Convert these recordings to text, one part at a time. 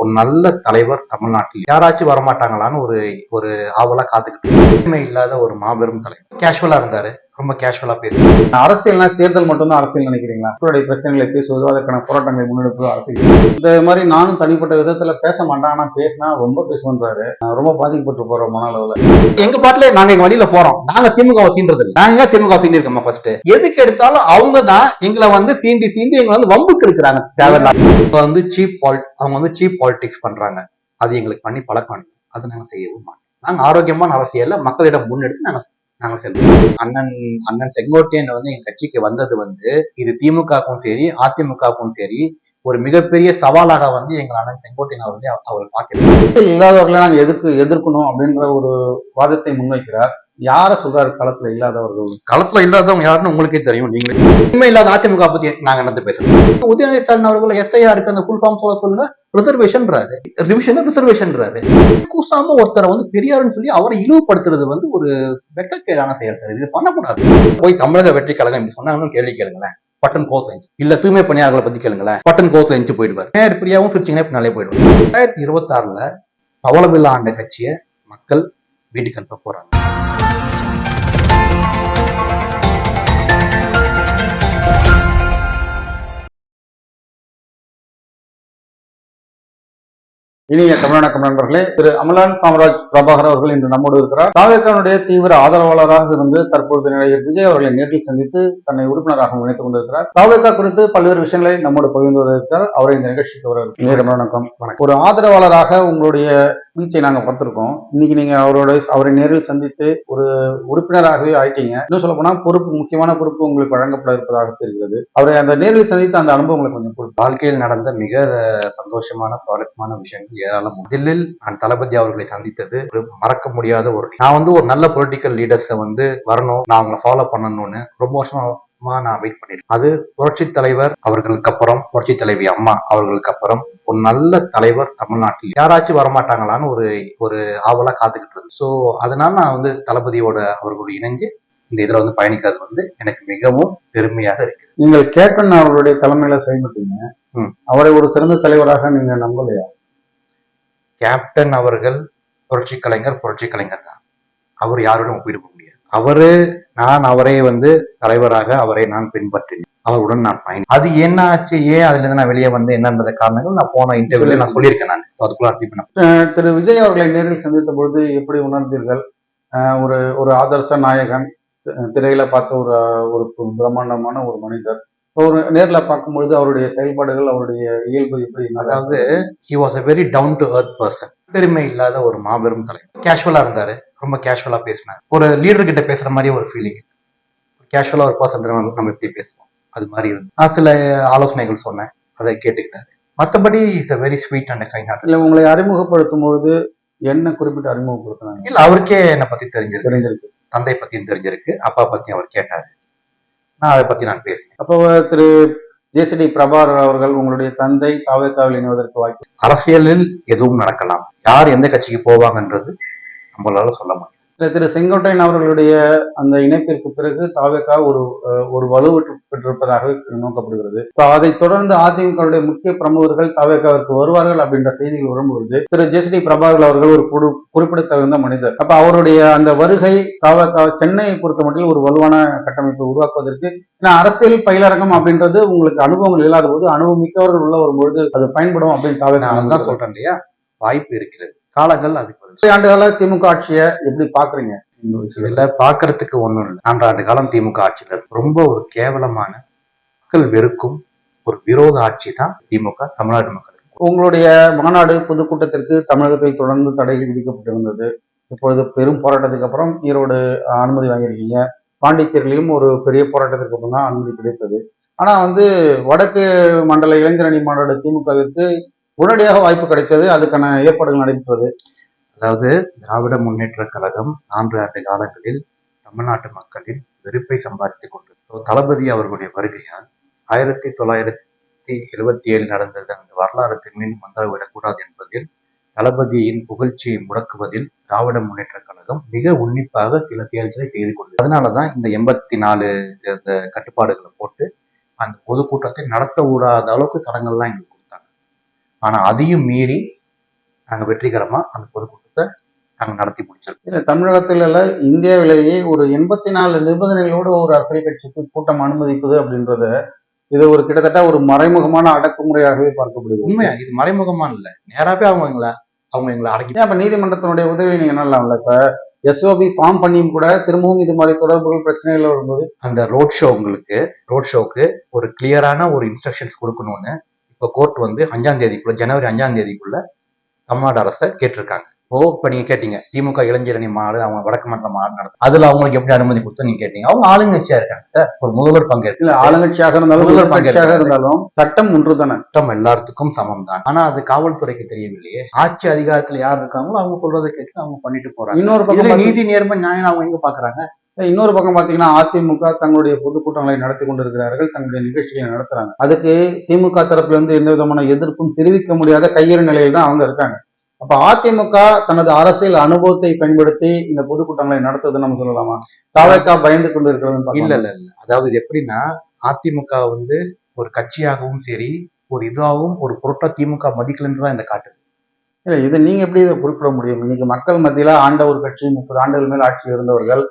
ஒரு நல்ல தலைவர் தமிழ்நாட்டில் யாராச்சும் வரமாட்டாங்களான்னு ஒரு ஒரு ஆவலா காத்துக்கிட்டு இல்லாத ஒரு மாபெரும் தலைவர். கேஷுவலா இருந்தாரு, ரொம்ப கேஷுவலா பேசுறாரு. அரசியல்னா தேர்தல் மட்டும்தான் அரசியல் நினைக்கிறீங்களா? மக்களுடைய பிரச்சனைகளை பேசுவதோ அதற்கான போராட்டங்களை முன்னெடுப்பதோ அரசியல். இந்த மாதிரி நானும் தனிப்பட்ட விதத்துல பேச மாட்டேன், ஆனா பேசினா ரொம்ப பேசுவேன்றாரு. ரொம்ப பாதிக்கப்பட்டு போறோம் மன அளவுல. எங்க பாட்டுல நாங்க எங்க வழியில போறோம், நாங்க திமுக சீன்றது இல்லை. நாங்க திமுக சீண்டி இருக்கோமா? ஃபர்ஸ்ட் எதுக்கு எடுத்தாலும் அவங்க தான் எங்களை வந்து சீண்டி எங்களை வந்து வம்புக்கு எடுக்கிறாங்க. தேவையில்லாத சீப் பாலிடிக்ஸ் பண்றாங்க. அது எங்களுக்கு பண்ணி பழக்கம். அது நாங்க செய்யவும் மாட்டோம். நாங்க ஆரோக்கியமான அரசியல்ல மக்களிடம் முன்னெடுத்து நாங்க செல்வோம். அண்ணன் செங்கோட்டையன் வந்து எங்க கட்சிக்கு வந்தது வந்து இது திமுகவுக்கும் சரி அதிமுகவுக்கும் சரி ஒரு மிகப்பெரிய சவாலாக வந்து எங்கள் அண்ணன் செங்கோட்டையன் அவர் பார்க்கிறார். இல்லாதவர்களை நாங்க எதிர்க்கணும் அப்படின்ற ஒரு வாதத்தை முன்வைக்கிறார். யார சொல்றாரு களத்துல இல்லாதவர்கள்? களத்துல இல்லாதவங்க யாருன்னு உங்களுக்கே தெரியும். நீங்க உண்மை இல்லாத அதிமுக பத்தி நாங்க என்ன பேசுறோம்? உதயநிதி ஸ்டாலின் அவர்கள் எஸ்ஐஆருக்கு அந்த ஃபுல் ஃபார்ம் சொல்லுங்க, ரிசர்வேஷன்றாரு, ரிசர்வேஷன்றாரு. கூசாம ஒருத்தரை வந்து பெரியாருன்னு சொல்லி அவரை இழிவுபடுத்துறது வந்து ஒரு வெட்கக்கேடான செயல் சார். இது பண்ணக்கூடாது. போய் தமிழக வெற்றி கழகம் இப்படி சொன்னாங்கன்னு கேள்வி கேளுங்களேன், பட்டன் கோர்ஸ் லஞ்ச். இல்ல தூய்மை பணியாளர்களை பத்தி கேளுங்களேன், பட்டன் கோர்ஸ் லஞ்ச் போயிடுவார். நேர் பிரியாவும் சிரிச்சிங்கன்னா பின்னாலே போயிடுவார். 2026 பவளவில்லா ஆண்ட கட்சியை மக்கள் வீட்டுக்கு அனுப்ப போறாங்க. இனிய தமிழ்நாடு நண்பர்களே, திரு அமலான் சாம்ராஜ் பிரபாகர் அவர்கள் இன்று நம்மோடு இருக்கிறார். தாவேக்கானுடைய தீவிர ஆதரவாளராக இருந்து தற்பொழுது நிலையில் விஜய் அவர்களை நேரில் சந்தித்து தன்னை உறுப்பினராக இணைத்துக் கொண்டிருக்கிறார். தாவேக்கா குறித்து பல்வேறு விஷயங்களை நம்மோடு பகிர்ந்து வருகிறார். அவரை இந்த நிகழ்ச்சிக்கு வர வணக்கம். ஒரு ஆதரவாளராக உங்களுடைய வீச்சை நாங்க பார்த்திருக்கோம். இன்னைக்கு நீங்க அவரை நேரில் சந்தித்து ஒரு உறுப்பினராகவே ஆயிட்டீங்க. இன்னும் சொல்ல போனா முக்கியமான பொறுப்பு உங்களுக்கு வழங்கப்பட இருப்பதாக தெரிகிறது. அவரை அந்த நேரில் சந்தித்த அந்த அனுபவங்களை கொஞ்சம் வாழ்க்கையில் நடந்த மிக சந்தோஷமான சுவாரஸ்யமான விஷயங்கள் ஏராளம். முதலில் நான் தளபதி அவர்களை சந்தித்தது ஒரு மறக்க முடியாத நான் வந்து ஒரு நல்ல பொலிட்டிக்கல் லீடர்ஸை வந்து வரணும், நான் அவங்களை ஃபாலோ பண்ணணும்னு ரொம்ப வருஷமா நான் வெயிட் பண்ணிருக்கேன். அது புரட்சி தலைவர் அவர்களுக்கு அப்புறம் புரட்சி தலைவி அம்மா அவர்களுக்கு அப்புறம் ஒரு நல்ல தலைவர் தமிழ்நாட்டில் யாராச்சும் வரமாட்டாங்களான்னு ஒரு ஆவலா காத்துக்கிட்டு இருக்கு. ஸோ அதனால நான் வந்து தளபதியோட அவர்களோட இணைஞ்சு இந்த இதுல வந்து பயணிக்கிறது வந்து எனக்கு மிகவும் பெருமையாக இருக்கு. நீங்கள் கேப்டன் அவர்களுடைய தலைமையில செயல்பட்டீங்க. அவரை ஒரு சிறந்த தலைவராக நீங்க நம்பலையா? கேப்டன் அவர்கள் புரட்சி கலைஞர் தான். அவர் யாருடன் ஒப்பிட முடியாது. அவரை வந்து தலைவராக அவரை நான் பின்பற்றினேன். அவருடன் நான் பயணி. அது என்ன ஆச்சு, ஏன் அதுல இருந்து நான் வெளியே வந்து என்னன்ற காரணங்கள் நான் போன இன்டர்வியூல நான் சொல்லியிருக்கேன். நான் அதுக்குள்ள திரு விஜய் அவர்களை நேரில் சந்தித்த பொழுது எப்படி உணர்ந்தீர்கள்? ஒரு ஆதர்ச நாயகன், திரையில பார்த்த ஒரு பிரம்மாண்டமான ஒரு மனிதர், ஒரு நேர்ல பார்க்கும்பொழுது அவருடைய செயல்பாடுகள், அவருடைய இயல்பு எப்படி? அதாவது he was a very down to earth person. பெருமை இல்லாத ஒரு மாபெரும் தலைவர். கேஷுவலா இருந்தாரு, ரொம்ப கேஷுவலா பேசினார். ஒரு லீடர் கிட்ட பேசுற மாதிரி ஒரு ஃபீலிங். கேஷுவலா ஒரு பர்சன் நம்ம எப்படி பேசுவோம் அது மாதிரி இருந்து நான் சில ஆலோசனைகள் சொன்னேன், அதை கேட்டுக்கிட்டாரு. மற்றபடி it's a very sweet and kind heart. இல்ல, உங்களை அறிமுகப்படுத்தும் பொழுது என்ன குறிப்பிட்டு அறிமுகப்படுத்தினாங்க? இல்ல, அவருக்கே என்னை பத்தி தெரிஞ்சிருக்கு, தந்தை பத்தியும் தெரிஞ்சிருக்கு, அப்பா பத்தியும் அவர் கேட்டாரு. நான் அதை பத்தி நான் பேசுறேன். அப்போ திரு ஜேசிடி பிரபாகர் அவர்கள் உங்களுடைய தந்தை தாவேக்காவில் இணைவதற்கு வாய்ப்பு? அரசியலில் எதுவும் நடக்கலாம், யார் எந்த கட்சிக்கு போவாங்கன்றது நம்மளால சொல்ல முடியும். திரு செங்கோட்டையன் அவர்களுடைய அந்த இணைப்பிற்கு பிறகு தாவேக்கா ஒரு வலுவற்று பெற்றிருப்பதாக நோக்கப்படுகிறது. அதை தொடர்ந்து அதிமுக முக்கிய பிரமுகர்கள் தாவேக்காவிற்கு வருவார்கள் அப்படின்ற செய்திகள் வரும்பொழுது திரு ஜேசிடி பிரபாகர் அவர்கள் ஒரு குறிப்பிடத்தகுந்த மனிதர். அப்ப அவருடைய அந்த வருகை தாவேக்கா சென்னையை பொறுத்த மட்டும் ஒரு வலுவான கட்டமைப்பை உருவாக்குவதற்கு, அரசியல் பயிலரங்கம் அப்படின்றது உங்களுக்கு அனுபவங்கள் இல்லாத போது அனுபவம் மிக்கவர்கள் உள்ள வரும்பொழுது அது பயன்படும் அப்படின்னு தாவேக்கா தான் சொல்றேன் இல்லையா, வாய்ப்பு இருக்கிறது. காலங்கள் அதுக்கு ஆண்டுகால திமுக ஆட்சியை எப்படி பாக்குறீங்க? இல்ல, பாக்குறதுக்கு ஒண்ணும் இல்லை. 4 ஆண்டு காலம் திமுக ஆட்சியில ரொம்ப ஒரு கேவலமான மக்கள் வெறுக்கும் ஒரு விரோத ஆட்சி தான் திமுக தமிழ்நாடு மக்களுக்கு. உங்களுடைய மாநாடு பொதுக்கூட்டத்திற்கு தமிழகத்தில் தொடர்ந்து தடைகள் விதிக்கப்பட்டிருந்தது. இப்பொழுது பெரும் போராட்டத்துக்கு அப்புறம் ஈரோடு அனுமதி வாங்கியிருக்கீங்க. பாண்டிச்சேரியிலையும் ஒரு பெரிய போராட்டத்திற்கு அப்புறம் தான் அனுமதி கிடைத்தது. ஆனா வடக்கு மண்டல இளைஞரணி மாநாடு திமுகவிற்கு உடனடியாக வாய்ப்பு கிடைச்சது, அதுக்கான ஏற்பாடுகள் நடைபெற்றது. அதாவது திராவிட முன்னேற்ற கழகம் 4 ஆண்டு காலங்களில் தமிழ்நாட்டு மக்களின் வெறுப்பை சம்பாதித்துக் கொண்டிருக்கிறது. தளபதி அவர்களுடைய வருகையால் 1977 நடந்தது அந்த வரலாறு மீண்டும் வந்துவிடக்கூடாது என்பதில், தளபதியின் புகழ்ச்சியை முடக்குவதில் திராவிட முன்னேற்ற கழகம் மிக உன்னிப்பாக சில செயல்களை செய்து கொண்டது. அதனாலதான் இந்த 84 கட்டுப்பாடுகளை போட்டு அந்த பொதுக்கூட்டத்தை நடத்த கூடாத அளவுக்கு தடங்கள்லாம் எங்களுக்கு கொடுத்தாங்க. ஆனா அதையும் மீறி நாங்க வெற்றிகரமா அந்த பொதுக்கூட்டத்தை நாங்க நடத்தி முடிச்சிருக்கோம். இல்ல தமிழகத்துல இல்ல இந்தியாவிலேயே ஒரு 84 நிபந்தனைகளோடு ஒரு அரசியல் கட்சிக்கு கூட்டம் அனுமதிப்பது அப்படின்றது இது ஒரு கிட்டத்தட்ட ஒரு மறைமுகமான அடக்குமுறையாகவே பார்க்கப்படுது. உண்மையா இது மறைமுகமா இல்ல, நேராவே அவங்க எங்களை அடக்கி. அப்ப நீதிமன்றத்தினுடைய உதவி நீங்க என்னலாம்ல? இப்ப எஸ்ஓபி ஃபார்ம் பண்ணியும் கூட திரும்பவும் இது மாதிரி தொடர்புகள் பிரச்சனைகள் வரும்போது அந்த ரோட் ஷோக்கு ஒரு கிளியரான ஒரு இன்ஸ்ட்ரக்ஷன்ஸ் கொடுக்கணும்னு இப்ப கோர்ட் வந்து 5ஆம் தேதிக்குள்ள, ஜனவரி 5ஆம் தேதிக்குள்ள தமிழ்நாடு அரசை கேட்டிருக்காங்க. இப்ப நீங்க கேட்டீங்க திமுக இளைஞரணி மாநாடு, அவங்க வடக்கு மண்டல மாநாடு நடத்தும், அதுல அவங்களுக்கு எப்படி அனுமதி கொடுத்தா நீங்க கேட்டீங்க. அவங்க ஆளுங்கட்சியா இருக்காங்க, ஒரு முதல்வர் பங்கேற்க. இல்ல ஆளுங்கட்சியாக இருந்தாலும் சட்டம் ஒன்று தானே, சட்டம் எல்லாத்துக்கும் சமம் தான். ஆனா அது காவல்துறைக்கு தெரியவில்லையே. ஆட்சி அதிகாரத்துல யார் இருக்காங்களோ அவங்க சொல்றதை கேட்டு அவங்க பண்ணிட்டு போறாங்க. இன்னொரு பக்கம் நீதி நேர்மை நியாயம் அவங்க எங்க பாக்குறாங்க? இன்னொரு பக்கம் பாத்தீங்கன்னா அதிமுக தங்களுடைய பொதுக்கூட்டங்களை நடத்தி கொண்டிருக்கிறார்கள், தங்களுடைய நிகழ்ச்சிகளை நடத்துறாங்க. அதுக்கு திமுக தரப்புல இருந்து எந்த விதமான எதிர்ப்பும் தெரிவிக்க முடியாத கையெறு நிலையில் தான் அவங்க இருக்காங்க. அப்ப அதிமுக தனது அரசியல் அனுபவத்தை பயன்படுத்தி இந்த பொதுக்கூட்டங்களை நடத்துது நம்ம சொல்லலாமா? தாவேகா பயந்து கொண்டு இருக்கிறது? இல்ல. அதாவது இது எப்படின்னா, அதிமுக வந்து ஒரு கட்சியாகவும் சரி, ஒரு இதாகவும் ஒரு பொருட்டா திமுக மதிக்கலன்றதான் இந்த காட்டுது. இல்ல இது நீங்க எப்படி இதை குறிப்பிட முடியும்? இன்னைக்கு மக்கள் மத்தியில ஆண்ட ஒரு கட்சி 30 ஆண்டுகள் மேல் ஆட்சியில் இருந்தவர்கள்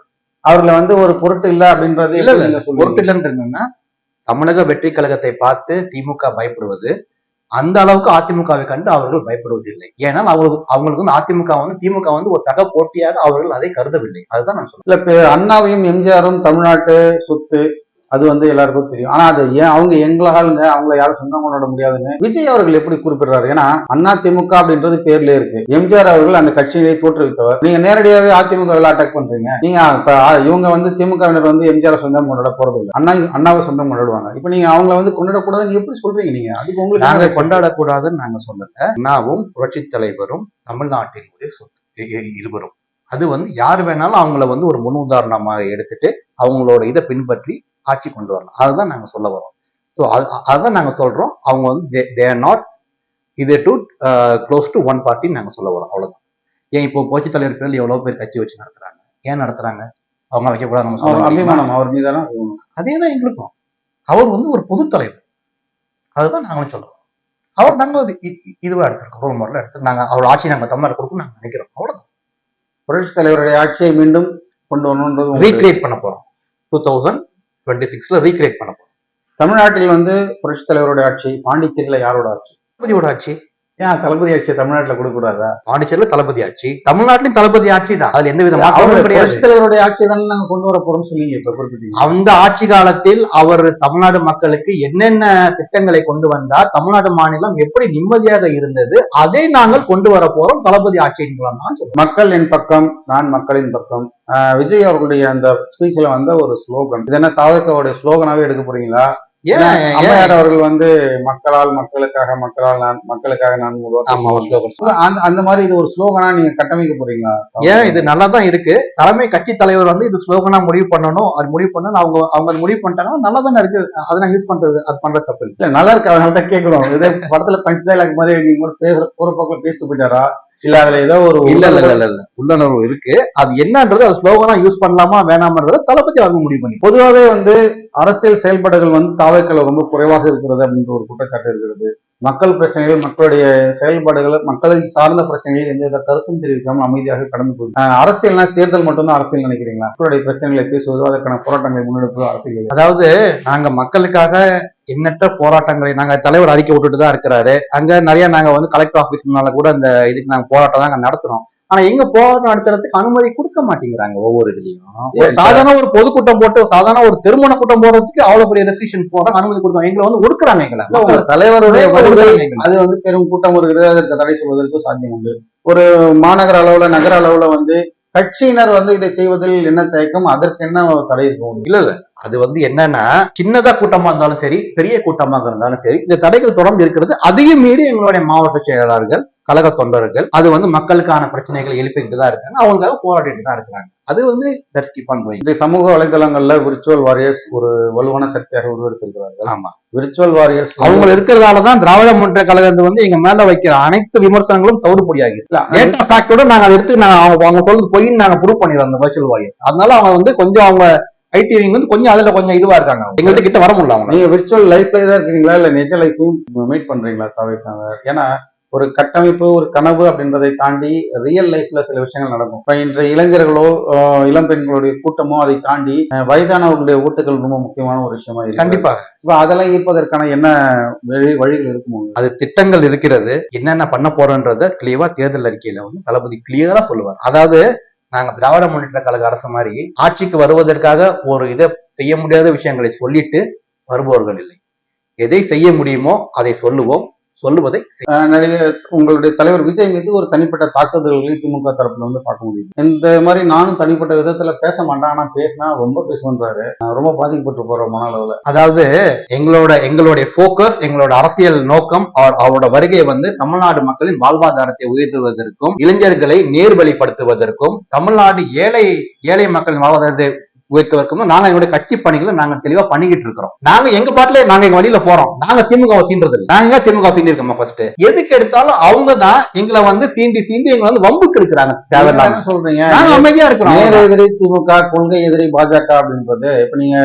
அவர்களை வந்து ஒரு பொருட்டு இல்ல அப்படின்றது இல்ல பொருட்டு இல்லைன்றது என்னன்னா, தமிழக வெற்றி கழகத்தை பார்த்து திமுக பயப்படுவது அந்த அளவுக்கு அதிமுகவை கண்டு அவர்கள் பயப்படுவதில்லை. ஏன்னா அவங்களுக்கு வந்து அதிமுக வந்து திமுக வந்து ஒரு சக போட்டியாக அவர்கள் அதை கருதவில்லை. அதுதான் நான் சொல்றேன். இல்ல அண்ணாவையும் எம்ஜிஆரும் தமிழ்நாட்டு சொத்து அது வந்து எல்லாருக்கும் தெரியும். ஆனா அது ஏன் அவங்க எங்களாளுங்க, அவங்கள யாரும் சொந்தம் கொண்டாட முடியாதுன்னு விஜய் அவர்கள் எப்படி குறிப்பிடுறாரு? ஏன்னா அண்ணா திமுக அப்படின்றது பேர்ல இருக்கு. எம்ஜிஆர் அவர்கள் அந்த கட்சியை தோற்றுவித்தவர். நீங்க நேரடியாவே அதிமுக அட்டாக் பண்றீங்க. நீங்க இப்ப இவங்க வந்து திமுகவினர் வந்து எம்ஜிஆர் சொந்தம் கொண்டாட போறது இல்லை, அண்ணாவை சொந்தம் கொண்டாடுவாங்க. இப்ப நீங்க அவங்கள வந்து கொண்டாடக்கூடாதுன்னு எப்படி சொல்றீங்க? நீங்க அதுக்கு உங்களுக்கு நாங்க கொண்டாடக்கூடாதுன்னு நாங்க சொல்லல. அண்ணாவும் புரட்சி தலைவரும் தமிழ்நாட்டினுடைய சொத்து இருவரும். அது வந்து யார் வேணாலும் அவங்கள வந்து ஒரு முன் உதாரணமாக எடுத்துட்டு அவங்களோட இதை பின்பற்றி ஆட்சி கொண்டு வரலாம். அதுதான் நாங்க சொல்ல வரோம். ஸோ அதுதான் நாங்க சொல்றோம். அவங்க வந்து தே ஆர் நாட் இது டு க்ளோஸ் டு ஒன் பார்ட்டின்னு நாங்க சொல்ல வரோம். அவ்வளவுதான். ஏன் இப்போ புரட்சி தலைவர் பேர்ல எவ்வளவு பேர் கட்சி வச்சு நடத்துறாங்க? ஏன் நடத்துறாங்க? அவங்க வைக்கக்கூடாது அபிமானம் அவர் மீதான. அதேதான் எங்களுக்கும். அவர் வந்து ஒரு பொது தலைவர். அதுதான் நாங்களும் சொல்றோம். அவர் நாங்க இதுவா எடுத்திருக்கோம், ரோல் மாடலா எடுத்து நாங்க அவர் ஆட்சி நாங்க தமிழ்நாடு கொடுக்கும் நாங்க நினைக்கிறோம். அவ்வளவுதான். புரட்சி தலைவருடைய ஆட்சியை மீண்டும் கொண்டு வரணும்ன்றது ரீக்ரியேட் பண்ண போறோம். 2026 ரீக்ரியேட் பண்ண போறோம். தமிழ்நாட்டில் வந்து புரட்சி தலைவருடைய ஆட்சி, பாண்டிச்சேரியில யாரோட ஆட்சி? தளபதியோட ஆட்சி. ஏன் தளபதி ஆட்சியை தமிழ்நாட்டுல கொடுக்க கூடாதா? பாண்டிச்சேரியில தளபதி ஆட்சி, தமிழ்நாட்டிலும் தளபதி ஆட்சி தான். அதுல எந்த விதமான புரட்சி தலைவருடைய ஆட்சியை தானே நாங்க கொண்டு வர போறோம் சொல்லிங்க இப்ப குறிப்பிட்டீங்க. அந்த ஆட்சி காலத்தில் அவர் தமிழ்நாடு மக்களுக்கு என்னென்ன திட்டங்களை கொண்டு வந்தார், தமிழ்நாடு மாநிலம் எப்படி நிம்மதியாக இருந்தது, அதை நாங்கள் கொண்டு வர போறோம் தளபதி ஆட்சியின் மூலம் தான் சொல்றோம். மக்கள் என் பக்கம், நான் மக்களின் பக்கம். விஜய் அவர்களுடைய அந்த ஸ்பீச்ல வந்த ஒரு ஸ்லோகன், இது என்ன தாவேக்காவுடைய ஸ்லோகனாவே எடுக்க போறீங்களா? அம்மையார் அவர்கள் வந்து மக்களால் மக்களுக்காக, மக்களால் நான், மக்களுக்காக நான் அந்த மாதிரி இது ஒரு ஸ்லோகனா நீங்க கட்டமைக்க போறீங்களா? ஏன் இது நல்லா தான் இருக்கு. தலைமை கட்சி தலைவர் வந்து இது ஸ்லோகனா முடிவு பண்ணணும், அது முடிவு பண்ணணும். அவங்க முடிவு பண்ணிட்டாங்கன்னா நல்லா தானே இருக்கு. அதை நான் யூஸ் பண்றது, அது பண்ற தப்பு இல்லை. நல்லா இருக்கு. அதனால தான் கேட்கணும். இதே படத்துல பஞ்ச் டைலாக் மாதிரி நீங்க பேசுற போற பக்கம் பேசிட்டு போயிட்டாரா? இல்ல அதுல ஏதோ ஒரு இல்ல உள்ளுணர்வு இருக்கு. அது என்னன்றது அது ஸ்லோகனா யூஸ் பண்ணலாமா வேணாமன்றத தளபதி அவங்க முடிவு பண்ணி. பொதுவாகவே வந்து அரசியல் செயல்பாடுகள் வந்து தாவேக்கால ரொம்ப குறைவாக இருக்கிறது அப்படின்ற ஒரு குற்றச்சாட்டு இருக்கிறது. மக்கள் பிரச்சனைகள், மக்களுடைய செயல்பாடுகள், மக்களை சார்ந்த பிரச்சனைகள் எந்தவித கருத்தும் தெரிவிக்காமல் அமைதியாக கடந்து போகுது. அரசியல்னா தேர்தல் மட்டும்தான் அரசியல் நினைக்கிறீங்களா? மக்களுடைய பிரச்சனைகளை பேசுவது, அதற்கான போராட்டங்களை முன்னெடுப்பது அரசியல். அதாவது நாங்க மக்களுக்காக எண்ணற்ற போராட்டங்களை நாங்க தலைவர் அறிக்கை விட்டுட்டு தான் இருக்கிறாரு. அங்க நிறைய நாங்க வந்து கலெக்டர் ஆபீஸ்னால கூட அந்த இதுக்கு நாங்க போராட்டம் தான் நடத்துறோம். ஆனா எங்க போராட்டம் நடத்துறதுக்கு அனுமதி கொடுக்க மாட்டேங்கிறாங்க. ஒவ்வொரு இதுலயும் சாதாரண ஒரு பொதுக்கூட்டம் போட்டு, சாதாரண ஒரு திருமண கூட்டம் போடுறதுக்கு அவ்வளவு பெரிய ரெஸ்ட்ரிக்ஷன்ஸ் போடுறாங்க, அனுமதி கொடுப்பாங்க. எங்களை வந்து ஒடுக்குறாங்க. எங்களை தலைவருடைய அது வந்து பெரும் கூட்டம் இருக்கிறது, அதற்கு தடை சொல்வதற்கு சாத்தியம் உண்டு. ஒரு மாநகர அளவுல, நகர அளவுல வந்து கட்சியினர் வந்து இதை செய்வதில் என்ன தயக்கம், அதற்கு என்ன தடை இருக்கும்? இல்ல அது வந்து என்னன்னா, சின்னதா கூட்டமா இருந்தாலும் சரி, பெரிய கூட்டமாக இருந்தாலும் சரி, இந்த தடைகள் தொடர்ந்து இருக்கிறது. அதையும் மீறி எங்களுடைய மாவட்ட செயலாளர்கள், கழக தொண்டர்கள் அது வந்து மக்களுக்கான பிரச்சனைகளை எழுப்பிட்டு தான் இருக்காங்க, அவங்களுக்காக போராடிட்டு தான் இருக்கிறாங்க. அது வந்து தட்ஸ் கீப் ஆன் கோயிங். இந்த சமூக வலைதளங்கள்ல விர்ச்சுவல் வாரியர்ஸ் ஒரு வலுவான சக்தியாக உருவெடுத்திருக்கிறார்கள். ஆமா, விர்ச்சுவல் வாரியர்ஸ் அவங்க இருக்கிறதாலதான் திராவிட முன்னேற்ற கழகம் வந்து எங்க மேல வைக்கிற அனைத்து விமர்சனங்களும் தவிடுபடியாகி டேட்டா ஃபேக்டோட நாங்க அதை எடுத்து அவங்க சொல்றது பொய்ன்னு நாங்க ப்ரூவ் பண்ணிடுறோம் அந்த விர்ச்சுவல் வாரியர்ஸ். அதனால அவங்க வந்து கொஞ்சம் அவங்க ஐடி விங் வந்து கொஞ்சம் அதுல கொஞ்சம் இதுவா இருக்காங்க, எங்கள்கிட்ட கிட்ட வர முடியல அவங்க. நீங்க விர்ச்சுவல் லைஃப்ல தான் இருக்கீங்களா இல்ல நிஜ லைஃபையும் மீட் பண்றீங்களா தாவேக்காங்க? ஏன்னா ஒரு கட்டமைப்பு ஒரு கனவு அப்படின்றதை தாண்டி ரியல் லைஃப்ல சில விஷயங்கள் நடக்கும். இப்ப இன்றைய இளைஞர்களோ இளம் பெண்களுடைய கூட்டமோ அதை தாண்டி வயதானவர்களுடைய ஓட்டுகள் ரொம்ப முக்கியமான ஒரு விஷயமா இருக்கு. கண்டிப்பா. இப்ப அதெல்லாம் ஈர்ப்பதற்கான என்ன வழிகள் இருக்குமோ? அது திட்டங்கள் இருக்கிறது, என்னென்ன பண்ண போறோன்றத கிளியரா தேர்தல் அறிக்கையில வந்து தளபதி கிளியரா சொல்லுவார். அதாவது நாங்க திராவிட முன்னேற்ற கழக அரசு மாதிரி ஆட்சிக்கு வருவதற்காக ஒரு இதை செய்ய முடியாத விஷயங்களை சொல்லிட்டு வருபவர்கள் இல்லை. எதை செய்ய முடியுமோ அதை சொல்லுவோம், சொல்லுவதை நடிகர் உங்களுடைய தலைவர் விஜய் மீது ஒரு தனிப்பட்ட தாக்குதல்களை திமுக தரப்புல வந்து பார்க்க முடியும். இந்த மாதிரி நானும் தனிப்பட்ட விதத்துல பேச மாட்டேன், ஆனா பேசினா ரொம்ப பேசுவேன்றாரு. ரொம்ப பாதிக்கப்பட்டு போறோம் மன அளவுல. அதாவது எங்களுடைய போக்கஸ், எங்களோட அரசியல் நோக்கம் அவரோட வருகை வந்து தமிழ்நாடு மக்களின் வாழ்வாதாரத்தை உயர்த்துவதற்கும் இளைஞர்களை நேர்வழிப்படுத்துவதற்கும் தமிழ்நாடு ஏழை மக்களின் வாழ்வாதாரத்தை உயர்த்துவதற்கும் நாங்க எங்களுடைய கட்சி பணிகளை நாங்க தெளிவா பண்ணிக்கிட்டு இருக்கிறோம். நாங்க எங்க பாட்டுல நாங்க எங்க வழியில போறோம். நாங்க திமுக சீன்றது இல்லை. நாங்க திமுக சீண்டி இருக்கோமா? ஃபர்ஸ்ட் எதுக்கு எடுத்தாலும் அவங்க தான் எங்களை வந்து சீண்டி எங்களை வந்து வம்புக்கு இருக்கிறாங்க. தேவையில்லாம சொல்றீங்க. நாங்க அமைதியா இருக்கிறோம். நேர எதிரி திமுக, கொள்கை எதிரி பாஜக அப்படின்றது இப்ப நீங்க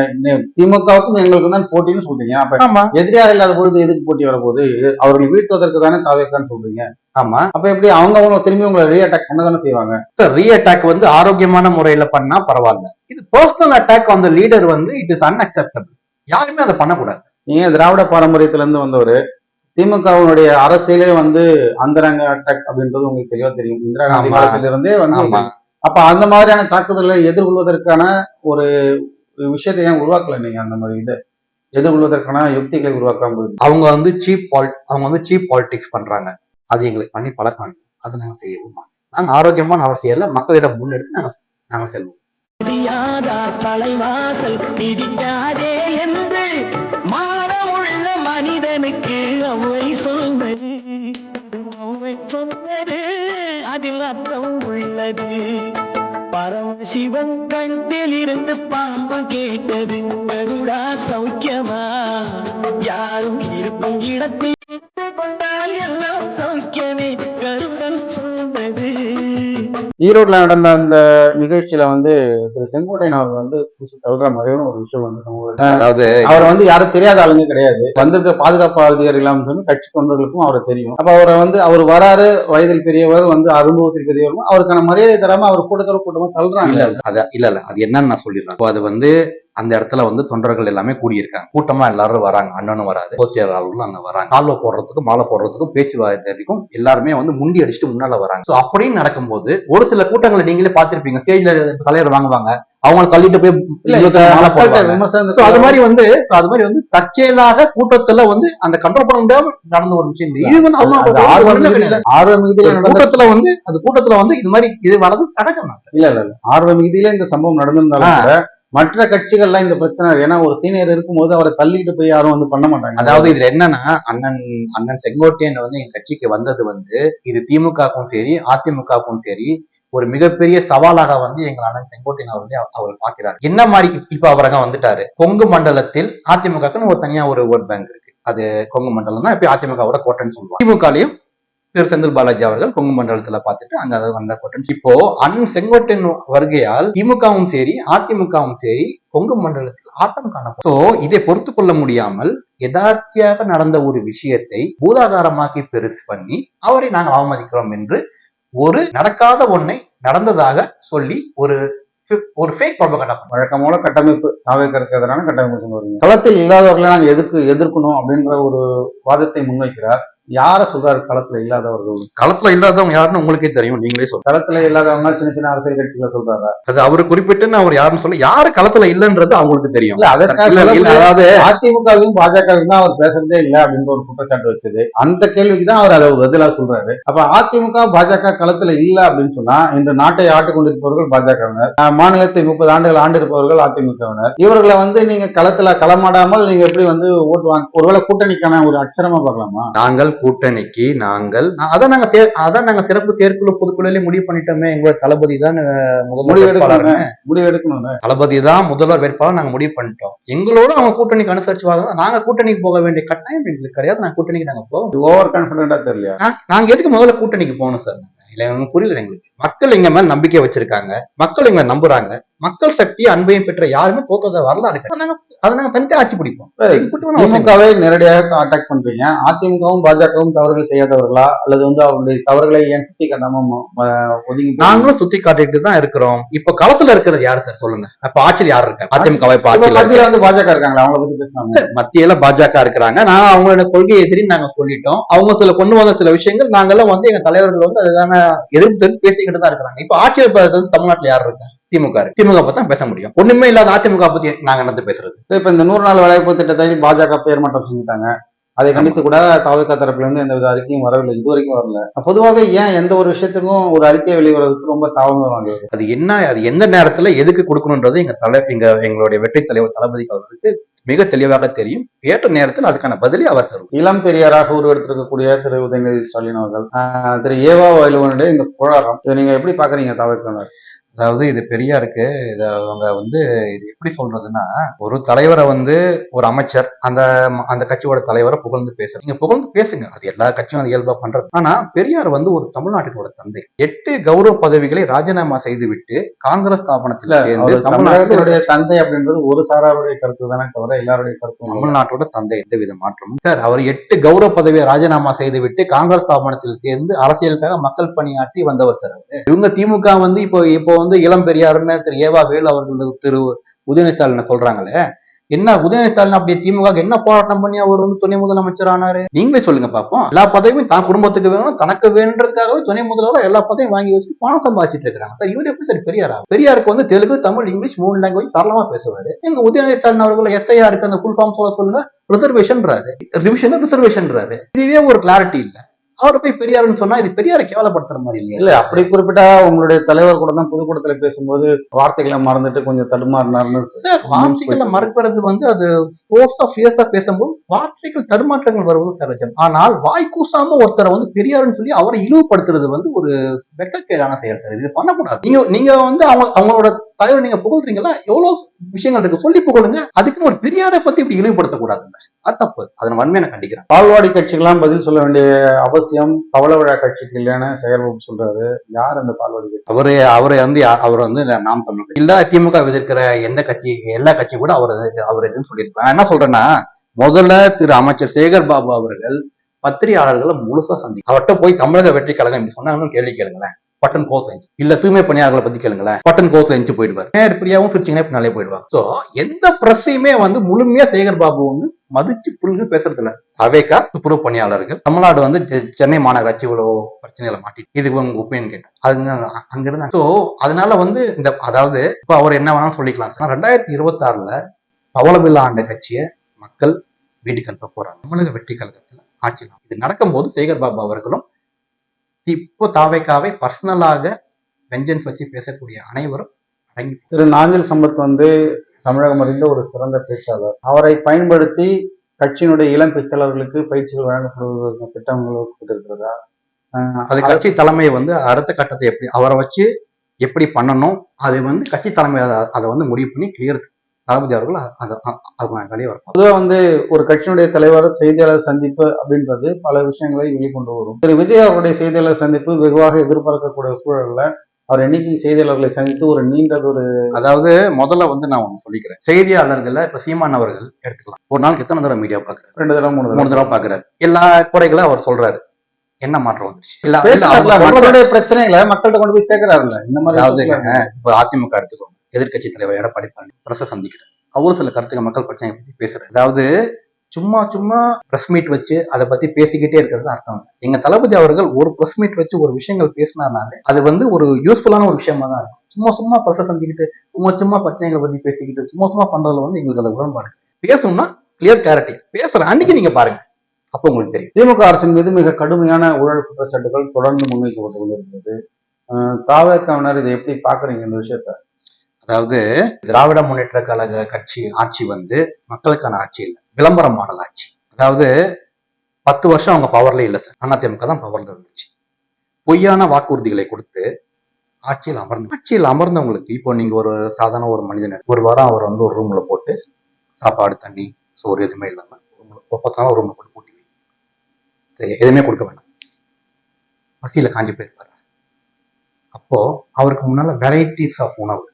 திமுகவுக்கும் எங்களுக்கு தான் போட்டின்னு சொல்றீங்க. அப்ப எதிரியா இல்லாத பொழுது எதுக்கு போட்டி வரப்போகுது? அவர்கள் வீழ்த்துவதற்கு தானே தாவேக்கான்னு சொல்றீங்க. ஆமா. அப்ப எப்படி அவங்க திரும்பி உங்களை ரீ அட்டாக் பண்ணதானே செய்வாங்க? ரீ அட்டாக் வந்து ஆரோக்கியமான முறையில பண்ணா பரவாயில்ல. இது personal attack on the leader வந்து இட் இஸ் அன்அக்செப்டபிள். யாருமே அதை பண்ணக்கூடாது. நீங்க திராவிட பாரம்பரியத்துல இருந்து வந்தவர், திமுகவுடைய அரசியலே வந்து அந்தரங்க அட்டாக் அப்படின்றது உங்களுக்கு தெளிவா தெரியும். இந்திரா காந்தி காலத்துல இருந்தே வந்து அப்ப அந்த மாதிரியான தாக்குதலை எதிர்கொள்வதற்கான ஒரு விஷயத்தை ஏன் உருவாக்கல நீங்க? அந்த மாதிரி இதை எதிர்கொள்வதற்கான யுக்திகளை உருவாக்காம அவங்க வந்து சீப் பாலிடிக்ஸ் பண்றாங்க. அது எங்களுக்கு பண்ணி பழக்கம். அதை நாங்க செய்யவும் நாங்க ஆரோக்கியமான அரசியல்ல மக்களிடம் முன்னெடுத்து நாங்க செல்வோம். தலைவாசல் பிடிக்காதே என்று மானமுள்ள மனிதனுக்கு அவை சொன்னது அதில் அர்த்தம் உள்ளது. பரமசிவன் கண்ணில் இருந்து பாம்பு கேட்டது கருடா சௌக்கியமா, யாரும் இருக்கும் இடத்தில் கொண்டால் எல்லாம் சௌக்கியமே கருடன் சொன்னது. ஈரோட்ல நடந்த அந்த நிகழ்ச்சியில வந்து திரு செங்கோட்டையன் அவர் வந்து தவிர மாதிரியான ஒரு விஷயம் வந்து, அதாவது அவர் வந்து யாரும் தெரியாத ஆளுங்க கிடையாது. வந்திருக்க பாதுகாப்பு அதிகாரிகள் சொல்லி கட்சி தொண்டர்களுக்கும் அவரை தெரியும். அப்ப அவரை வந்து அவர் வராரு, வயதில் பெரியவர், வந்து அனுபவத்தில் பெரியவர், அவருக்கான மரியாதை தராம அவர் கூட்டமா தள்ளுறாங்க. இல்ல அது என்னன்னு நான் சொல்லிடுறேன். அது வந்து அந்த இடத்துல வந்து தொண்டர்கள் எல்லாமே கூடியிருக்காங்க. கூட்டமா எல்லாரும் வராங்க. அண்ணனும் வராது, கோச்சியாளர்களும் அங்க வராங்க. கால்வ போடுறதுக்கும் மாலை போடுறதுக்கும் பேச்சுவார்த்தைக்கும் எல்லாருமே வந்து முண்டி அடிச்சுட்டு முன்னால வராங்க. அப்படின்னு நடக்கும்போது ஒரு சில கூட்டங்களை நீங்களே பார்த்திருப்பீங்க. ஸ்டேஜ்ல தலைவர் வாங்குவாங்க, அவங்க தள்ளிட்டு போய் அது மாதிரி வந்து தற்செயலாக கூட்டத்துல வந்து அந்த கண்ட்ரோல் பண்ண முடியாம நடந்த ஒரு விஷயம். இது வந்து கூட்டத்துல வந்து இது மாதிரி இது வளர்ந்து சகஜம். இல்ல ஆர்வ மிகுதியில இந்த சம்பவம் நடந்திருந்தாலும் மற்ற கட்சிகள்லாம் இந்த பிரச்சனை, ஏன்னா ஒரு சீனியர் இருக்கும்போது அவரை தள்ளிட்டு போய் யாரும் வந்து பண்ண மாட்டாங்க. அதாவது இதுல என்னன்னா, அண்ணன் செங்கோட்டையன் வந்து என் கட்சிக்கு வந்தது வந்து இது திமுகவுக்கும் சரி அதிமுகவுக்கும் சரி ஒரு மிகப்பெரிய சவாலாக வந்து எங்கள் அண்ணன் செங்கோட்டையன் அவர் பார்க்கிறார். என்ன மாதிரி இப்ப அவரங்க வந்துட்டாரு. கொங்கு மண்டலத்தில் அதிமுகன்னு ஒரு தனியா ஒரு ஓட் பேங்க் இருக்கு. அது கொங்கு மண்டலம் தான் இப்ப அதிமுகவோட கோட்டைன்னு சொல்லுவாங்க. திமுகலையும் திரு செந்தில் பாலாஜி அவர்கள் கொங்கு மண்டலத்துல பார்த்துட்டு அங்க வந்த கோட்டன். இப்போ அண்ணன் செங்கோட்டையன் வருகையால் திமுகவும் சரி அதிமுகவும் சரி கொங்கு மண்டலத்தில் ஆட்டம் காணப்படும். சோ இதை பொறுத்து கொள்ள முடியாமல் யதார்த்தியாக நடந்த ஒரு விஷயத்தை பூதாகாரமாக்கி பெருசு பண்ணி அவரை நாங்கள் அவமதிக்கிறோம் என்று ஒரு நடக்காத ஒன்றை நடந்ததாக சொல்லி ஒரு ஃபேக் ப்ராபகண்டா வழக்கமான கட்டமைப்பு இருக்கிறதுனால கட்டமைப்பு வருங்க. களத்தில் இல்லாதவர்களை நாங்கள் எதிர்க்கணும் அப்படின்ற ஒரு வாதத்தை முன்வைக்கிறார். யார சொல்றாரு களத்துல இல்லாதவர்கள்? களத்துல இல்லாதவங்க யாருன்னு உங்களுக்கே தெரியும், நீங்களே சொல்லுங்க. களத்துல இல்லாதவங்க சின்ன சின்ன அரசியல் கட்சிகளை சொல்றாரு. அது அவரு குறிப்பிட்டு அவர் யாருன்னு சொல்ல, யாரு களத்துல இல்லன்றது அவங்களுக்கு தெரியும். அதாவது அதிமுகவையும் பாஜகவையும் தான் அவர் பேசுறதே இல்லை அப்படின்ற ஒரு குற்றச்சாட்டு வச்சது. அந்த கேள்விக்கு தான் அவர் அதை பதிலா சொல்றாரு. அப்ப அதிமுக பாஜக களத்துல இல்ல அப்படின்னு சொன்னா இன்று நாட்டை ஆட்டுக் கொண்டிருப்பவர்கள் பாஜகவினர், மாநிலத்தை 30 ஆண்டுகள் ஆண்டிருப்பவர்கள் அதிமுகவினர். இவர்களை வந்து நீங்க களத்துல களமாடாமல் நீங்க எப்படி வந்து ஓட்டு வாங்க? ஒருவேளை கூட்டணிக்கான ஒரு அச்சரமா பார்க்கலாமா? நாங்கள் கூட்டணிக்கு அதான் நாங்க சிறப்பு செயற்குழு பொதுக்குழுல முடிவு பண்ணிட்டோமே. எங்களோட தளபதி தான் முடிவெடுக்கணும். தளபதி தான் முதல்வர் வேட்பாளர். நாங்க முடிவு பண்ணிட்டோம். எங்களோட அவங்க கூட்டணிக்கு அனுசரிச்சு நாங்க கூட்டணிக்கு போக வேண்டிய கட்டாயம் எங்களுக்கு கிடையாது. நாங்க கூட்டணிக்கு நாங்க போவோம். ஓவர் கான்பிடண்டா தெரியல. நாங்க எதுக்கு முதல்ல கூட்டணிக்கு போகணும் சார்? இல்ல புரியல எங்களுக்கு. மக்கள் எங்க மேல நம்பிக்கை வச்சிருக்காங்க, மக்கள் எங்களை நம்புறாங்க, மக்கள் சக்தி அன்பையும் பெற்ற யாருமே தோத்தத வரலாறு இருக்கு. அதை நாங்க தனித்தே ஆட்சி பிடிப்போம். திமுகவை நேரடியாக அட்டாக் பண்றீங்க. அதிமுகவும் பாஜகவும் தவறுகள் செய்யாதவர்களா, அல்லது அவருடைய தவறுகளை ஏன் சுத்தி காட்டாம ஒதுங்கி? நாங்களும் சுத்தி காட்டிட்டு தான் இருக்கிறோம். இப்ப களத்துல இருக்கிறது யாரு சார் சொல்லுங்க? அப்ப ஆட்சியில் யாரு இருக்காங்க? அதிமுகவை மத்தியில பாஜக இருக்காங்களா? அவங்கள பத்தி பேசலாங்க. மத்தியில பாஜக இருக்கிறாங்க. நான் அவங்களோட கொள்கை எதிரின்னு நாங்க சொல்லிட்டோம். அவங்க சில கொண்டு வந்த சில விஷயங்கள் நாங்கெல்லாம் எங்க தலைவர்கள் அதுதான எதிர்ப்பு தெரிஞ்சு பேசிக்கிட்டு தான் இருக்கிறாங்க. இப்ப ஆட்சியில் தமிழ்நாட்டுல யாரு இருக்கா? திமுக பத்தி தான் பேச முடியும். ஒண்ணுமே இல்லாத அதிமுக பத்தி நாங்க என்ன பேசுறது? இப்ப இந்த 100 நாள் வேலைவாய்ப்பு திட்டத்தை பாஜக பெயர் மாற்றம் செஞ்சுட்டாங்க. அதை கண்டித்து கூட தாவேகா தரப்புல இருந்து எந்த வித அறிக்கையும் வரவில்லை, இது வரைக்கும் வரல. பொதுவாகவே ஏன் எந்த ஒரு விஷயத்துக்கும் ஒரு அறிக்கை வெளிவரதுக்கு ரொம்ப தாமதம்? அது எந்த நேரத்துல எதுக்கு கொடுக்கணும்ன்றது எங்களுடைய வெற்றி தலைவர் தளபதி அவர்களுக்கு மிக தெளிவாக தெரியும். ஏற்ற நேரத்தில் அதுக்கான பதிலை அவர் தரும். இளம் பெரியாராக உருவெடுத்திருக்கக்கூடிய திரு உதயநிதி ஸ்டாலின் அவர்கள், திரு ஏவா வேலுவனுடைய இந்த புகாரம், இதை நீங்க எப்படி பாக்குறீங்க தாவேகா? அதாவது இது பெரியாருக்கு இதை அவங்க இது எப்படி சொல்றதுன்னா, ஒரு தலைவரை ஒரு அமைச்சர் அந்த கட்சியோட தலைவரை புகழ்ந்து பேசுற, நீங்க புகழ்ந்து பேசுங்க, அது எல்லா கட்சியும் அது இயல்பா பண்றது. ஆனா பெரியார் ஒரு தமிழ்நாட்டினோட தந்தை. 8 கௌரவ பதவிகளை ராஜினாமா செய்துவிட்டு காங்கிரஸ் ஸ்தாபனத்தில் தமிழ்நாட்டினுடைய தந்தை அப்படின்றது ஒரு சாராருடைய கருத்து தானே தவிர எல்லாருடைய கருத்து. தமிழ்நாட்டோட தந்தை எந்தவித மாற்றமும் சார். அவர் 8 கௌரவ பதவியை ராஜினாமா செய்துவிட்டு காங்கிரஸ் ஸ்தாபனத்தில் சேர்ந்து அரசியலுக்காக மக்கள் பணியாற்றி வந்தவர் சார். இவங்க திமுக இப்போ இளம் பெரியாருன்னு திரு ஏவா வேலு அவர்கள் திரு உதயநிதி ஸ்டாலின் சொல்றாங்களே, என்ன உதயநிதி ஸ்டாலின் அப்படியே திமுக என்ன போராட்டம் பண்ணி அவர் துணை முதலமைச்சர் ஆனாரு? நீங்களே சொல்லுங்க பாப்போம். எல்லா பதவியும் தான் குடும்பத்துக்கு வேணும், தனக்கு வேணுன்றதுக்காகவே துணை முதல்வர் எல்லா பதவியும் வாங்கி வச்சு பணம் சம்பாதிச்சிட்டு இருக்காங்க. இவர் எப்படி சரி பெரியாரா? பெரியாருக்கு தெலுங்கு, தமிழ், இங்கிலீஷ் 3 லாங்குவேஜ் சரளமா பேசுவாரு. எங்க உதயநிதி ஸ்டாலின் அவர்கள் எஸ்ஐஆருக்கு அந்த ஃபுல் ஃபார்ம் சொல்லுங்க, ரிசர்வேஷன்றாரு, ரிசர்வேஷன்றாரு. இதுவே ஒரு கிளாரிட்டி இல்ல. அவரை போய் பெரியாருன்னு சொன்னா இது பெரியாரை கேவலப்படுத்துற மாதிரி இல்லையா? இல்ல, அப்படி குறிப்பிட்டா உங்களுடைய தலைவர் கூட தான் பொதுக்கூட்டத்துல பேசும்போது வார்த்தைகளை மறந்துட்டு கொஞ்சம் தடுமாறினார்னு. வார்த்தைகளை மறக்கிறது அது ஃபோர்ஸ் ஆஃப் ஃபியர்ஸா பேசும்போது வார்த்தைகள் தடுமாற்றங்கள் வருவது சகஜம். ஆனால் வாய் கூசாம ஒருத்தரை பெரியாருன்னு சொல்லி அவரை இழிவுபடுத்துறது ஒரு வெட்கக்கேடான செயல் சார். இது பண்ணக்கூடாது. நீங்க அவங்களோட தலைவர் நீங்க புகழ்றீங்களா? எவ்வளவு விஷயங்கள் இருக்கு, சொல்லி புகழுங்க. அதுக்குன்னு ஒரு பெரியாரை பத்தி இப்படி இழிவுபடுத்த கூடாதுங்க. அது தப்பு. அதன் வன்மையை கண்டிக்கிறேன். பால்வாடி கட்சிக்கெல்லாம் பதில் சொல்ல வேண்டிய அவசியம் பவள விழா கட்சிக்கு இல்லைன்னு செயல்பட்டு சொல்றாரு. யார் அந்த பால்வாடி கட்சி? அவர் நாம் தமிழர் இல்ல திமுக எதிர்க்கிற எந்த கட்சி, எல்லா கட்சியும் கூட அவர் எதுன்னு சொல்லியிருப்பாங்க. என்ன சொல்றேன்னா, முதல்ல திரு அமைச்சர் சேகர் பாபு அவர்கள் பத்திரிகையாளர்களை முழுசா அவர்கிட்ட போய் தமிழக வெற்றி கழகம் இப்படி சொன்னாங்கன்னு கேள்வி கேளுங்களேன், பட்டன் கோர்ஸ் லஞ்ச். இல்ல தூய்மை பணியாளர்களை பத்தி கேளுங்களேன், பட்டன் கோர்ஸ் லஞ்ச் போயிடுவார். நேர் பிரியாவும் சிரிச்சிங்கன்னா பின்னாலே போயிடுவாங்க. சோ எந்த பிரச்சனையுமே முழுமையா சேகர் பாபு மதிச்சு ஃபுல்லு பேசுறது இல்ல. அவேகா துப்புரவு பணியாளர்கள் தமிழ்நாடு சென்னை மாநகராட்சி இவ்வளவு பிரச்சனைகளை மாட்டி இது உங்க ஒப்பீனியன் கேட்டேன். அது அங்கிருந்து சோ அதனால இந்த அதாவது இப்ப அவர் என்ன வேணாலும் சொல்லிக்கலாம். 2026 பவளவில்லா ஆண்ட கட்சியை மக்கள் வீட்டுக்கு அனுப்ப போறாங்க. தமிழக வெற்றி கழகத்துல ஆட்சி இது நடக்கும்போது சேகர் பாபு அவர்களும் இப்போ தாவேகாவை பர்சனலாக வெஞ்சன்ஸ் வச்சு பேசக்கூடிய அனைவரும் அடங்கி. திரு நாஞ்சில் சம்பத் தமிழகம் அறிந்த ஒரு சிறந்த பேச்சாளர். அவரை பயன்படுத்தி கட்சியினுடைய இளம் பேச்சாளர்களுக்கு பயிற்சிகள் வழங்கப்படுவதற்கு திட்டங்கள் இருக்கிறதா? அது கட்சி தலைமை அடுத்த கட்டத்தை எப்படி அவரை வச்சு எப்படி பண்ணணும், அது கட்சி தலைமை அதை முடிவு பண்ணி கிளியர் தளபதி அவர்கள் வெளியே வரும். பொதுவாக ஒரு கட்சியினுடைய தலைவர் செய்தியாளர் சந்திப்பு அப்படின்றது பல விஷயங்களை வெளிக்கொண்டு வரும். திரு விஜய் அவருடைய செய்தியாளர் சந்திப்பு வெகுவாக எதிர்பார்க்கக்கூடிய சூழல்ல அவர் என்னைக்கு செய்தியாளர்களை சந்தித்து ஒரு நீண்டது அதாவது முதல்ல நான் ஒண்ணு சொல்லிக்கிறேன். செய்தியாளர்கள் இப்ப சீமான் அவர்கள் எடுத்துக்கலாம். ஒரு நாளுக்கு எத்தனை தடவை மீடியா பாக்குறாரு? 2 தடவை 3 தடவை பாக்குறாரு. எல்லா குறைகளும் அவர் சொல்றாரு. என்ன மாற்றம் வந்துருச்சு? மக்களுடைய பிரச்சனைகளை மக்கள்கிட்ட கொண்டு போய் சேர்க்கிறாருல்ல. இந்த மாதிரி இப்ப அதிமுக எடுத்துக்கோங்க. எதிர்கட்சி தலைவர் எடப்பாடி பழனிசாமி பிரச சந்திக்கிறார். அவரும் சில கருத்துக்கள் மக்கள் பிரச்சனை பத்தி பேசுறாரு. அதாவது சும்மா பிரஸ் மீட் வச்சு அதை பத்தி பேசிக்கிட்டே இருக்கிறது அர்த்தம் இல்லை. எங்க தளபதி அவர்கள் ஒரு பிரஸ் மீட் வச்சு ஒரு விஷயங்கள் பேசினார்னாலே அது ஒரு யூஸ்ஃபுல்லான ஒரு விஷயமா தான் இருக்கும். சும்மா பிரச சந்திக்கிட்டு சும்மா பிரச்சனைகளை பத்தி பேசிக்கிட்டு சும்மா பண்றதுல எங்களுக்கு அந்த உடன்பாடு. பேசணும்னா கிளியர் கிளாரிட்டி பேசுற அன்னைக்கு நீங்க பாருங்க, அப்ப உங்களுக்கு தெரியும். திமுக அரசின் மீது மிக கடுமையான ஊழல் குற்றச்சாட்டுகள் தொடர்ந்து முன்வைக்கப்பட்டு கொண்டிருக்கிறது. தாவேகாவினர் இதை எப்படி பாக்குறீங்க இந்த விஷயத்த? அதாவது திராவிட முன்னேற்ற கழக கட்சி ஆட்சி மக்களுக்கான ஆட்சி இல்லை, விளம்பர மாடல் ஆட்சி. அதாவது 10 வருஷம் அவங்க பவர்ல இல்ல சார். அதிமுக தான் பவர்ல இருந்துச்சு. பொய்யான வாக்குறுதிகளை கொடுத்து ஆட்சியில் அமர்ந்தவங்களுக்கு இப்போ நீங்க ஒரு சாதாரண ஒரு மனிதன் ஒரு வாரம் அவர் ஒரு ரூம்ல போட்டு சாப்பாடு தண்ணி சோறு எதுவுமே இல்லாம ஒரு ரூம்ல போட்டு பூட்டி சரி எதுவுமே கொடுக்க வேண்டாம், பசியில காஞ்சி போயிருப்பாரு. அப்போ அவருக்கு முன்னால வெரைட்டிஸ் ஆஃப் உணவு,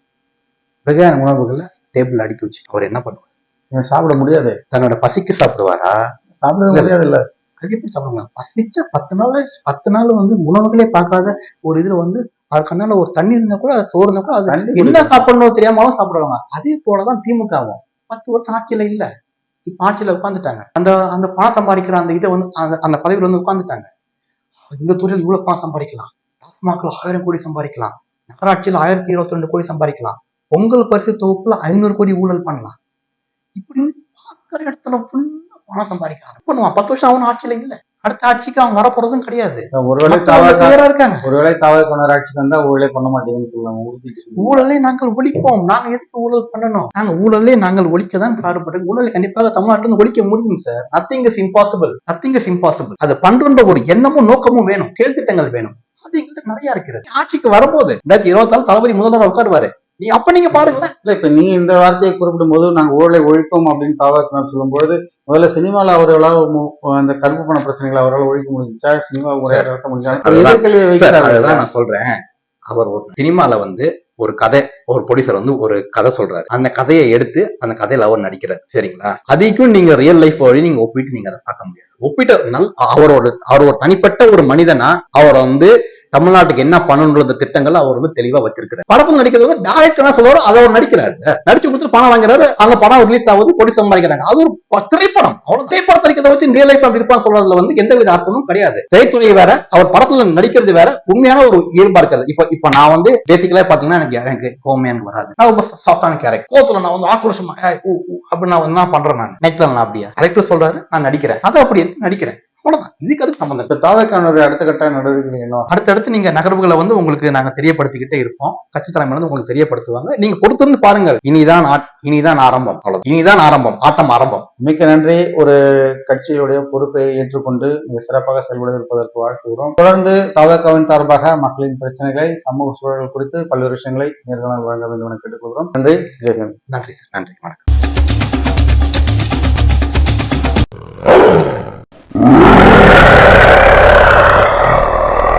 வகையான உணவுகளை டேபிள் அடுக்கி வச்சு அவர் என்ன பண்ணுவார்? இவன் சாப்பிட முடியாது. தன்னோட பசிக்கு சாப்பிடுவாரா? சாப்பிடவே முடியாது இல்ல. அது எப்படி சாப்பிடுவாங்க? பசிச்சா 10 நாள் வந்து உணவுகளே பார்க்காத ஒரு இதுல வந்து அது கண்ணால ஒரு தண்ணி இருந்தா கூட அது சோறு இருந்தா கூட அது தண்ணி என்ன குடிக்கணும். சாப்பிடணும் தெரியாமலும் சாப்பிடுவாங்க. அதே போலதான் திமுகவும் 10 வருஷம் ஆட்சியில இல்ல, இப்ப ஆட்சியில உட்காந்துட்டாங்க. அந்த அந்த பணம் சம்பாதிக்கிற அந்த இதை வந்து அந்த பதவியில வந்து உட்காந்துட்டாங்க. இந்த துறையில் இவ்வளவு பணம் சம்பாதிக்கலாம், டாஸ்மாக்ல 1000 கோடி சம்பாதிக்கலாம், நகராட்சியில 1022 கோடி சம்பாதிக்கலாம், பொங்கல் பரிசு தொகுப்புல 500 கோடி ஊழல் பண்ணலாம். இப்படி பாக்குற இடத்துல ஃபுல்லா பணம் சம்பாதிக்கலாம் பண்ணுவான். 10 வருஷம் அவன் ஆட்சியில இல்ல, அடுத்த ஆட்சிக்கு அவன் வரப்போறதும் கிடையாது. ஒருவேளை இருக்காங்க. ஒருவேளை தாவக ஆட்சிக்கு வந்தா ஊழலே பண்ண மாட்டீங்கன்னு சொல்லுவாங்க. ஊழலை நாங்கள் ஒழிப்போம். நாங்க எதுக்கு ஊழல் பண்ணணும்? நாங்க ஊழலே நாங்கள் ஒழிக்கதான் பாடுபட்டு ஊழலை கண்டிப்பாக தமிழ்நாட்டில் ஒழிக்க முடியும் sir. Nothing is impossible, nothing is impossible. அது பண்ற ஒரு எண்ணமும் நோக்கமும் வேணும், செயல் திட்டங்கள் வேணும். அது எங்கிட்ட நிறைய இருக்கிறது. ஆட்சிக்கு வரும்போது 2024 தளபதி முதல்வர் உட்காருவாரு. நீங்க பாருங்களேன். இல்ல இப்ப நீங்க இந்த வார்த்தையை குறிப்பிடும் போது நாங்க ஊழலை ஒழிப்போம் அப்படின்னு தாவக சொல்லும்போது முதல்ல சினிமால அவர்களால் அந்த கருப்பு பண பிரச்சனைகளை அவரால் ஒழிக்க முடிஞ்சா, சினிமா முறையாக நடத்த முடிஞ்சா? அதுதான் நான் சொல்றேன். அவர் ஒரு சினிமால வந்து ஒரு கதை, ஒரு ப்ரொடியூசர் வந்து ஒரு கதை சொல்றாரு, அந்த கதையை எடுத்து அந்த கதையில அவர் நடிக்கிறார், சரிங்களா? அதைக்கும் நீங்க ரியல் லைஃப் வழி நீங்க ஒப்பிட்டு நீங்க அதை பார்க்க முடியாது. ஒப்பிட்டு அவர் ஒரு தனிப்பட்ட ஒரு மனிதனா அவர் வந்து தமிழ்நாட்டுக்கு என்ன பண்ணணுன்ற திட்டங்கள் அவர் வந்து தெளிவா வச்சிருக்காரு. படத்துல நடிக்கிறது வந்து டைரக்டர் என்ன சொல்றாரு அதை அவர் நடிக்கிறாரு சார். நடிச்சு கொடுத்து பணம் வாங்குறாரு, அந்த படம் ரிலீஸ் ஆகுது, பொடி சம்பாதிக்கிறாங்க. அது ஒரு திரைப்படம். அவ்வளவு திரைப்படம் நடிக்கிறத வச்சு ரியல் லைஃப் அப்படி இருப்பான்னு சொல்றதுல வந்து எந்தவித அர்த்தமும் கிடையாது. திரைத்துறை வேற, அவர் படத்துல நடிக்கிறது வேற, உண்மையான ஒரு இயல்பா இருக்கிறது. இப்ப நான் வந்து பேசிக்கலா பாத்தீங்கன்னா எனக்கு கோமே எனக்கு வராது. நான் ரொம்ப சாஃப்டான கேரக்டர். கோத்துல நான் வந்து ஆக்ரோஷமா அப்படி நான் என்ன பண்றேன், நான் நெக்ஸ்ட்ல நான் அப்படியா கரெக்டர் சொல்றாரு, நான் நடிக்கிறேன், அதை அப்படி நடிக்கிறேன், அவ்வளவுதான். இதுக்கு அதுக்கு சம்பந்தம். தாவகனுடைய அடுத்த கட்ட நடவடிக்கை என்ன? அடுத்தடுத்து நீங்க நகர்வுகளை வந்து உங்களுக்கு நாங்க தெரியப்படுத்திக்கிட்டே இருப்போம். கட்சி தலைமை வந்து உங்களுக்கு தெரியப்படுத்துவாங்க. நீங்க பொறுத்திருந்து பாருங்கள். இனிதான் ஆரம்பம். அவ்வளவு, இனிதான் ஆரம்பம், ஆட்டம் ஆரம்பம். மிக்க நன்றி. ஒரு கட்சியுடைய பொறுப்பை ஏற்றுக்கொண்டு மிக சிறப்பாக செயல்பட இருப்பதற்கு வாழ்த்துகிறோம். தொடர்ந்து தாவகவின் சார்பாக மக்களின் பிரச்சனைகளை, சமூக சூழல்கள் குறித்து பல்வேறு விஷயங்களை நேர்காணல் வழங்க வேண்டும் என கேட்டுக்கொள்கிறோம். நன்றி. ஜெயஹிந்த். நன்றி சார். நன்றி. வணக்கம்.